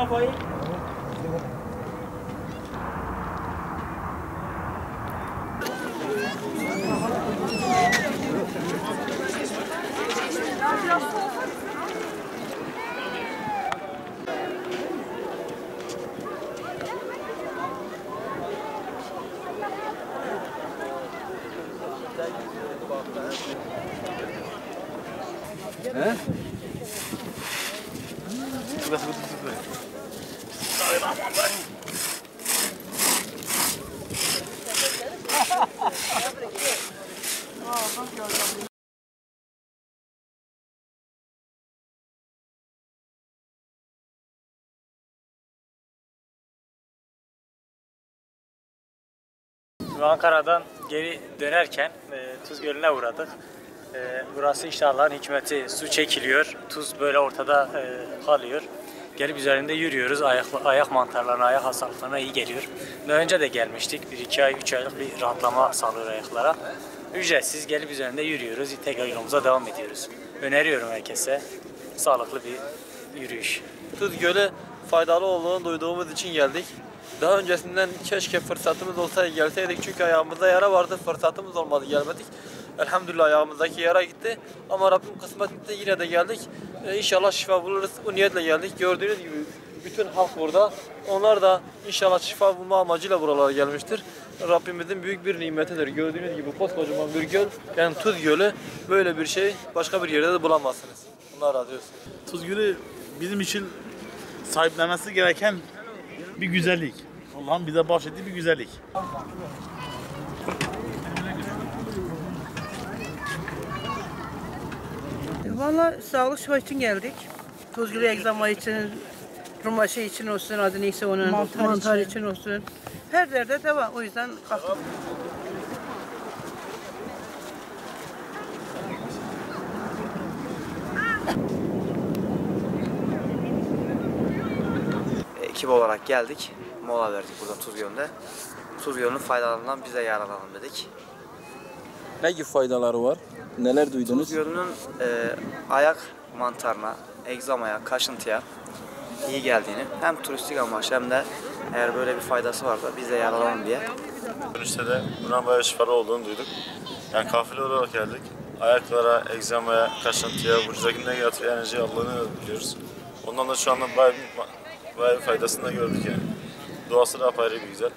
He? Ankara'dan geri dönerken Tuz Gölü'ne uğradık. Burası işte Allah'ın hikmeti. Su çekiliyor, tuz böyle ortada kalıyor. Gelip üzerinde yürüyoruz. Ayak mantarlarına, ayak hastalıklarına iyi geliyor. Daha önce de gelmiştik. 1-2 ay, 3 aylık bir rahatlama sağlıyor ayaklara. Ücretsiz gelip üzerinde yürüyoruz. Tekrar yolumuza devam ediyoruz. Öneriyorum herkese. Sağlıklı bir yürüyüş. Tuz Gölü faydalı olduğunu duyduğumuz için geldik. Daha öncesinden keşke fırsatımız olsaydı gelseydik çünkü ayağımızda yara vardı, fırsatımız olmadı gelmedik. Elhamdülillah ayağımızdaki yara gitti ama Rabbim kısmet etti yine de geldik. İnşallah şifa buluruz, o niyetle geldik. Gördüğünüz gibi bütün halk burada. Onlar da inşallah şifa bulma amacıyla buralara gelmiştir. Rabbimizin büyük bir nimetidir. Gördüğünüz gibi koskocaman bir göl, yani Tuz Gölü, böyle bir şey başka bir yerde de bulamazsınız. Allah razı olsun. Tuz Gölü bizim için sahiplenmesi gereken bir güzellik. Allah'ın bize bahşettiği bir güzellik. Valla sağlık şifa için geldik. Tuz Gölü egzama için, rumaşı için olsun, adı neyse onun, mantar için olsun. Her derde devam. O yüzden kalktık. Ekip olarak geldik. Mola verdik burada Tuz Gölü'nde. Tuz Gölü'nün faydalarından biz de yararlanalım dedik. Ne gibi faydaları var? Neler duydunuz? Tuz Gölü'nün ayak mantarına, egzamaya, kaşıntıya iyi geldiğini hem turistik amaçlı hem de eğer böyle bir faydası varsa biz de yararlanalım diye. Dönüşte de bundan bayağı şifalı olduğunu duyduk. Yani kafile olarak geldik. Ayaklara, egzamaya, kaşıntıya, vücuttaki negatif enerji aldığını biliyoruz. Ondan da şu anda bayağı bir faydasını da gördük yani. Doğası da apayrı bir güzel.